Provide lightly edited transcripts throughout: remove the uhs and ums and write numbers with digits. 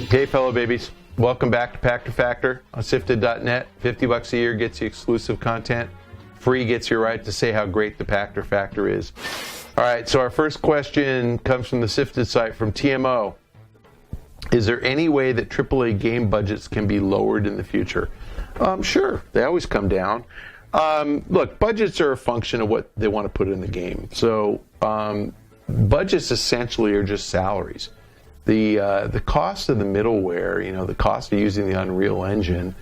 Hey, fellow babies. Welcome back to Pachter Factor on SIFTD.net. $50 a year gets you exclusive content. Free gets you right to say how great the Pachter Factor is. All right, so our first question comes from the SIFTD site from TMO. Is there any way that AAA game budgets can be lowered in the future? Sure, they always come down. Look, budgets are a function of what they want to put in the game. So budgets essentially are just salaries. The cost of the middleware, the cost of using the Unreal Engine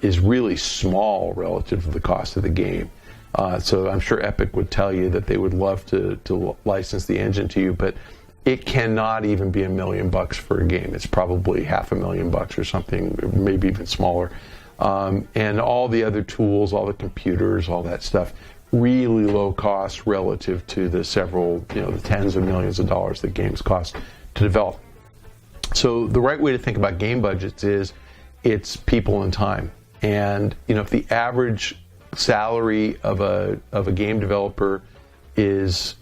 is really small relative to the cost of the game. So I'm sure Epic would tell you that they would love to license the engine to you, but it cannot even be $1 million for a game. It's probably $500,000 or something, maybe even smaller. And all the other tools, all the computers, all that stuff, really low cost relative to the several, the tens of millions of dollars that games cost to develop. So the right way to think about game budgets is it's people and time. And if the average salary of a game developer is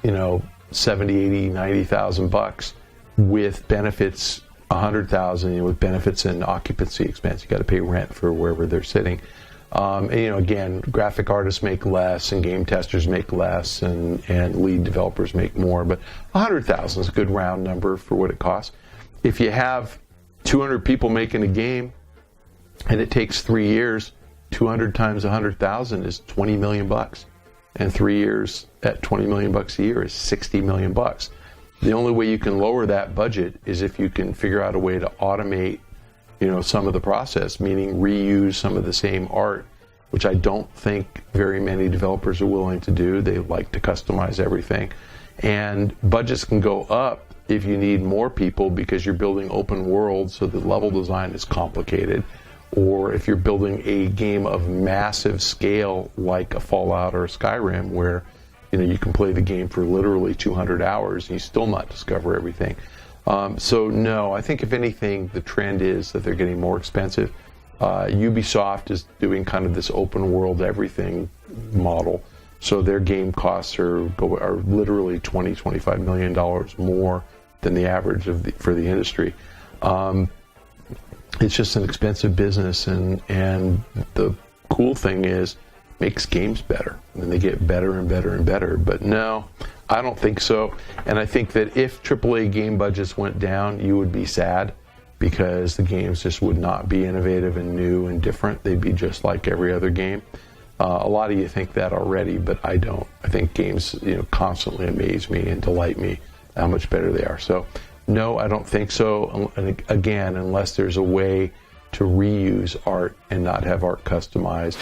70, 80, 90,000 bucks with benefits 100,000, with benefits and occupancy expense, you got to pay rent for wherever they're sitting. And again, graphic artists make less, and game testers make less, and lead developers make more. But 100,000 is a good round number for what it costs. If you have 200 people making a game, and it takes 3 years, 200 times 100,000 is $20 million, and 3 years at $20 million a year is $60 million. The only way you can lower that budget is if you can figure out a way to automate some of the process, meaning reuse some of the same art, which I don't think very many developers are willing to do. They like to customize everything. And budgets can go up if you need more people because you're building open world, so the level design is complicated. Or if you're building a game of massive scale like a Fallout or a Skyrim, where you can play the game for literally 200 hours and you still not discover everything. So no, I think if anything, the trend is that they're getting more expensive. Ubisoft is doing kind of this open world everything model, so their game costs are literally $20-25 million more than the average for the industry. It's just an expensive business, and the cool thing is, makes games better, and they get better and better and better. But no, I don't think so. And I think that if AAA game budgets went down, you would be sad, because the games just would not be innovative and new and different. They'd be just like every other game. A lot of you think that already, but I don't. I think games constantly amaze me and delight me how much better they are. So no, I don't think so. And again, unless there's a way to reuse art and not have art customized.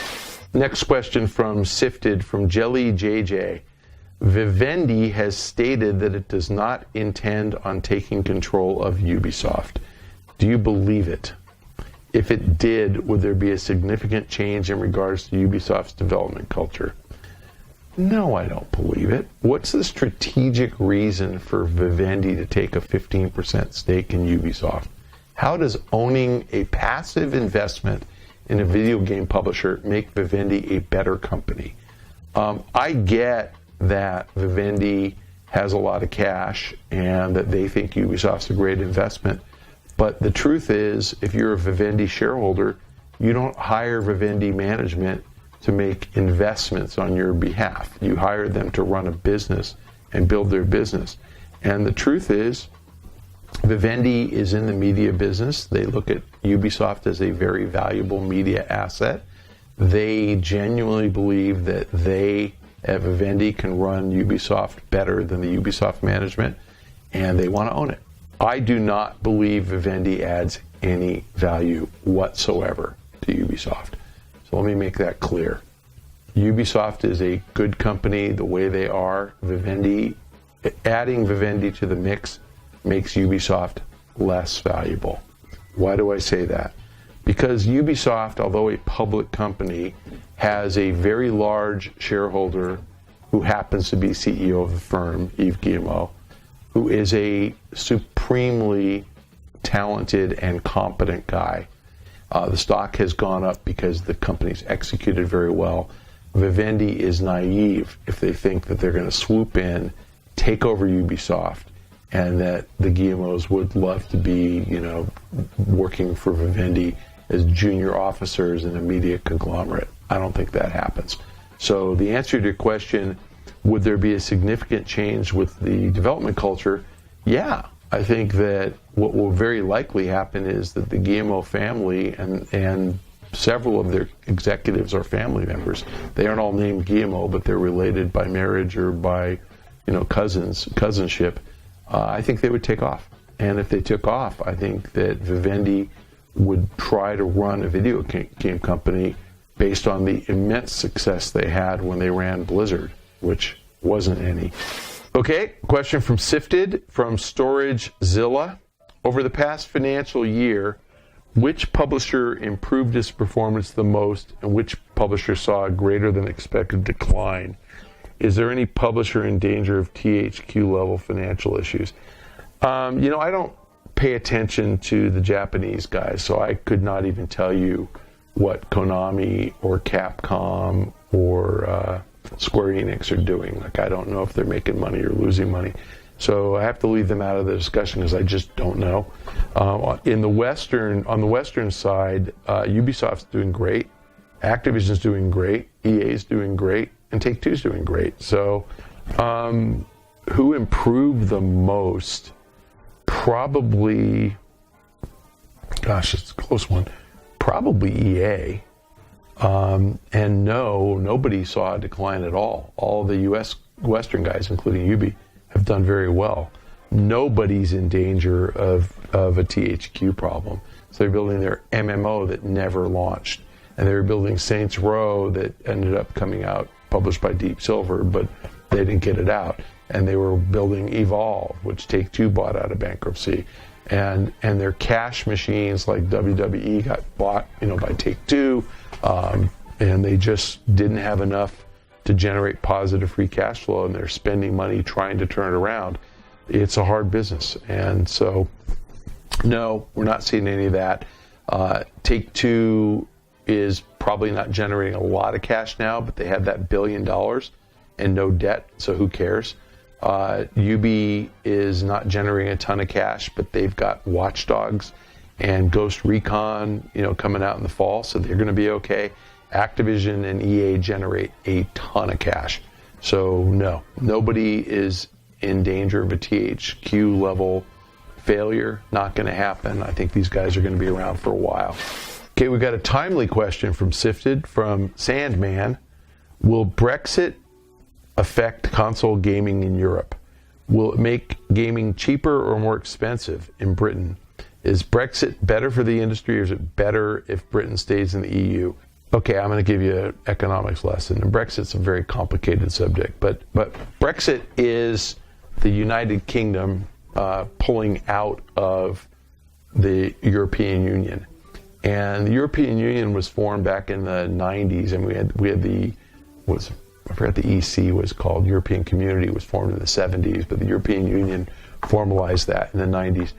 Next question from SIFTD, from Jelly JJ. Vivendi has stated that it does not intend on taking control of Ubisoft. Do you believe it? If it did, would there be a significant change in regards to Ubisoft's development culture? No, I don't believe it. What's the strategic reason for Vivendi to take a 15% stake in Ubisoft? How does owning a passive investment in a video game publisher make Vivendi a better company? I get that Vivendi has a lot of cash and that they think Ubisoft's a great investment, but the truth is, if you're a Vivendi shareholder, you don't hire Vivendi management to make investments on your behalf. You hire them to run a business and build their business. And the truth is, Vivendi is in the media business. They look at Ubisoft as a very valuable media asset. They genuinely believe that they at Vivendi can run Ubisoft better than the Ubisoft management, and they want to own it. I do not believe Vivendi adds any value whatsoever to Ubisoft. So let me make that clear. Ubisoft is a good company the way they are. Adding Vivendi to the mix makes Ubisoft less valuable. Why do I say that? Because Ubisoft, although a public company, has a very large shareholder who happens to be CEO of the firm, Yves Guillemot, who is a supremely talented and competent guy. The stock has gone up because the company's executed very well. Vivendi is naive if they think that they're going to swoop in, take over Ubisoft, and that the Guillemets would love to be, working for Vivendi as junior officers in a media conglomerate. I don't think that happens. So the answer to your question, would there be a significant change with the development culture? Yeah. I think that what will very likely happen is that the Guillemot family and several of their executives are family members. They aren't all named Guillemot, but they're related by marriage or by, cousinship. I think they would take off. And if they took off, I think that Vivendi would try to run a video game company based on the immense success they had when they ran Blizzard, which wasn't any. Okay, question from SIFTD, from StorageZilla. Over the past financial year, which publisher improved its performance the most, and which publisher saw a greater than expected decline? Is there any publisher in danger of THQ level financial issues? I don't pay attention to the Japanese guys, so I could not even tell you what Konami or Capcom or Square Enix are doing. Like, I don't know if they're making money or losing money. So I have to leave them out of the discussion because I just don't know. On the Western side, Ubisoft's doing great, Activision's doing great, EA's doing great, and Take-Two's doing great. So who improved the most? Probably, gosh, it's a close one. Probably EA. And nobody saw a decline at all. All the Western guys, including Ubi, have done very well. Nobody's in danger of a THQ problem. So they're building their MMO that never launched. And they were building Saints Row that ended up coming out, published by Deep Silver, but they didn't get it out. And they were building Evolve, which Take-Two bought out of bankruptcy. And their cash machines like WWE got bought, by Take-Two, and they just didn't have enough to generate positive free cash flow, and they're spending money trying to turn it around. It's a hard business, and so no, we're not seeing any of that. Take-Two is probably not generating a lot of cash now, but they have that $1 billion and no debt, so who cares? Ubi is not generating a ton of cash, but they've got Watch Dogs and Ghost Recon, coming out in the fall, so they're going to be okay. Activision and EA generate a ton of cash. So no, nobody is in danger of a THQ level failure. Not going to happen. I think these guys are going to be around for a while. Okay, we've got a timely question from SIFTD, from Sandman. Will Brexit affect console gaming in Europe? Will it make gaming cheaper or more expensive in Britain? Is Brexit better for the industry, or is it better if Britain stays in the EU? Okay, I'm going to give you an economics lesson. And Brexit's a very complicated subject, but Brexit is the United Kingdom pulling out of the European Union. And the European Union was formed back in the 90s, and we had I forgot the EC was called. European Community was formed in the 70s, but the European Union formalized that in the 90s.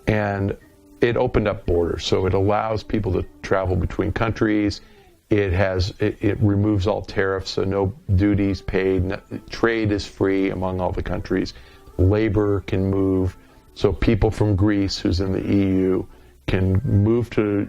And it opened up borders, so it allows people to travel between countries. It removes all tariffs, so no duties paid. Trade is free among all the countries. Labor can move, so people from Greece, who's in the EU, can move to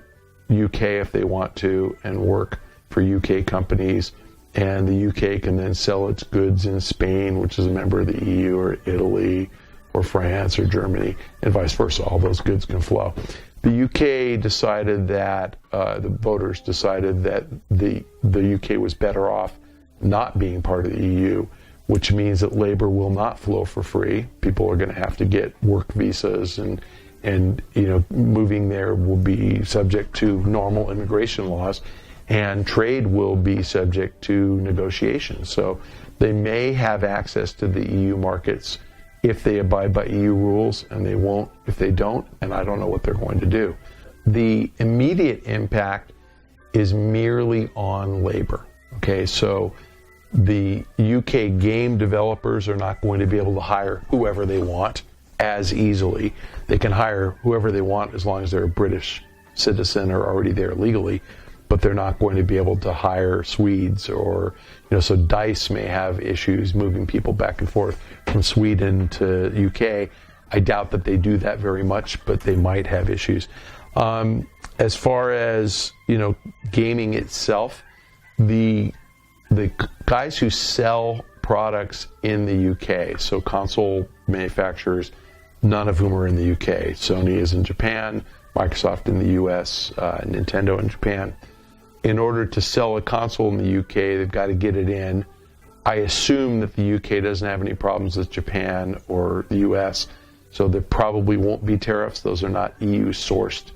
UK if they want to and work for UK companies. And the UK can then sell its goods in Spain, which is a member of the EU, or Italy, or France, or Germany, and vice versa. All those goods can flow. The UK decided that, the voters decided that the UK was better off not being part of the EU, which means that labor will not flow for free. People are going to have to get work visas, and moving there will be subject to normal immigration laws. And trade will be subject to negotiations. So they may have access to the EU markets if they abide by EU rules, and they won't if they don't, and I don't know what they're going to do. The immediate impact is merely on labor. Okay, so the UK game developers are not going to be able to hire whoever they want as easily. They can hire whoever they want as long as they're a British citizen or already there legally, but they're not going to be able to hire Swedes, or, so DICE may have issues moving people back and forth from Sweden to UK. I doubt that they do that very much, but they might have issues. As far as, gaming itself, the guys who sell products in the UK, so console manufacturers, none of whom are in the UK. Sony is in Japan, Microsoft in the US, Nintendo in Japan. In order to sell a console in the UK, they've got to get it in. I assume that the UK doesn't have any problems with Japan or the US, so there probably won't be tariffs. Those are not EU-sourced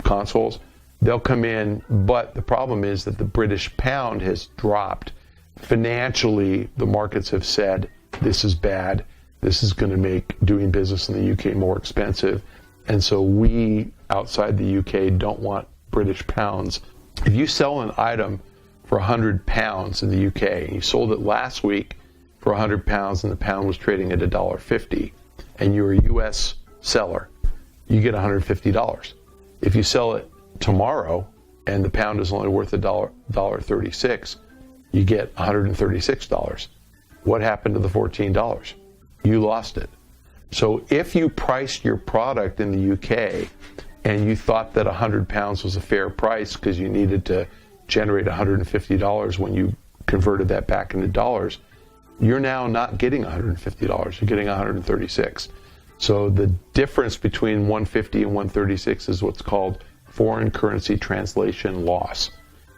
consoles. They'll come in, but the problem is that the British pound has dropped. Financially, the markets have said, this is bad. This is going to make doing business in the UK more expensive. And so we, outside the UK, don't want British pounds. If you sell an item for £100 in the UK, and you sold it last week for £100 and the pound was trading at $1.50, and you're a US seller, you get $150. If you sell it tomorrow and the pound is only worth $1.36, you get $136. What happened to the $14? You lost it. So if you priced your product in the UK and you thought that £100 was a fair price because you needed to generate $150 when you converted that back into dollars, you're now not getting $150. You're getting $136. So the difference between 150 and 136 is what's called foreign currency translation loss.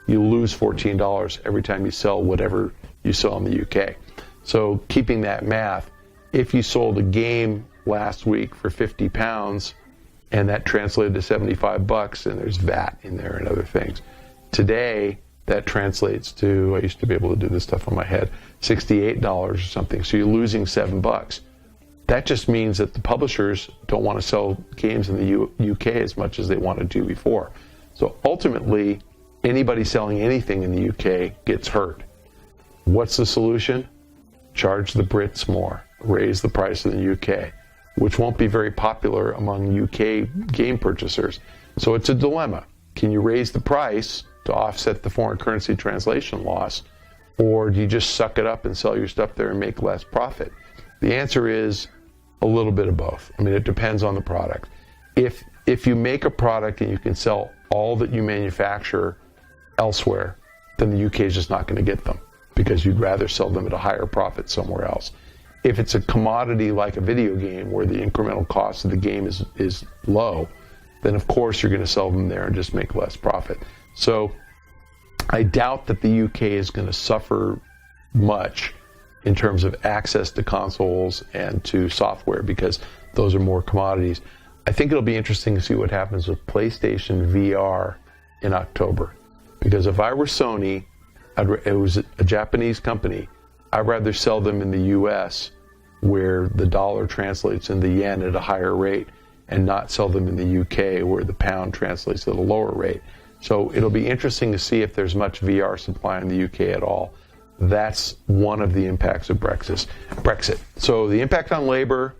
You lose $14 every time you sell whatever you sell in the UK. So keeping that math, if you sold a game last week for £50 and that translated to $75 and there's VAT in there and other things, today that translates to, I used to be able to do this stuff on my head, $68 or something. So you're losing $7. That just means that the publishers don't want to sell games in the UK as much as they wanted to before. So ultimately, anybody selling anything in the UK gets hurt. What's the solution? Charge the Brits more. Raise the price in the UK, which won't be very popular among UK game purchasers. So it's a dilemma. Can you raise the price to offset the foreign currency translation loss, or do you just suck it up and sell your stuff there and make less profit? The answer is a little bit of both. I mean, it depends on the product. If you make a product and you can sell all that you manufacture elsewhere, then the UK is just not going to get them because you'd rather sell them at a higher profit somewhere else. If it's a commodity like a video game where the incremental cost of the game is low, then of course you're going to sell them there and just make less profit. So I doubt that the UK is going to suffer much in terms of access to consoles and to software because those are more commodities. I think it'll be interesting to see what happens with PlayStation VR in October. Because if I were Sony, it was a Japanese company, I'd rather sell them in the US where the dollar translates into yen at a higher rate and not sell them in the UK where the pound translates at a lower rate. So it'll be interesting to see if there's much VR supply in the UK at all. That's one of the impacts of Brexit. So the impact on labor,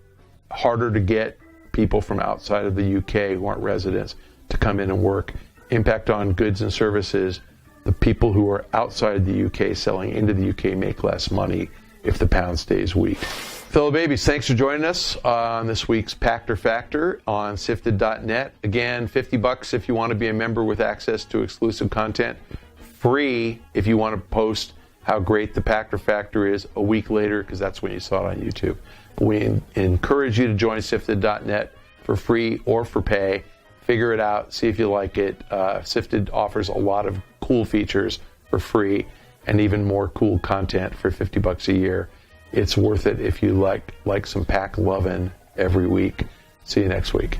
harder to get people from outside of the UK who aren't residents to come in and work. Impact on goods and services, the people who are outside the UK selling into the UK make less money if the pound stays weak. Fellow babies, thanks for joining us on this week's Pachter Factor on SIFTD.net. Again, $50 if you want to be a member with access to exclusive content. Free if you want to post how great the Pachter Factor is a week later, because that's when you saw it on YouTube. We encourage you to join SIFTD.net for free or for pay. Figure it out, see if you like it. SIFTD offers a lot of cool features for free and even more cool content for $50 a year. It's worth it if you like some Pack lovin' every week. See you next week.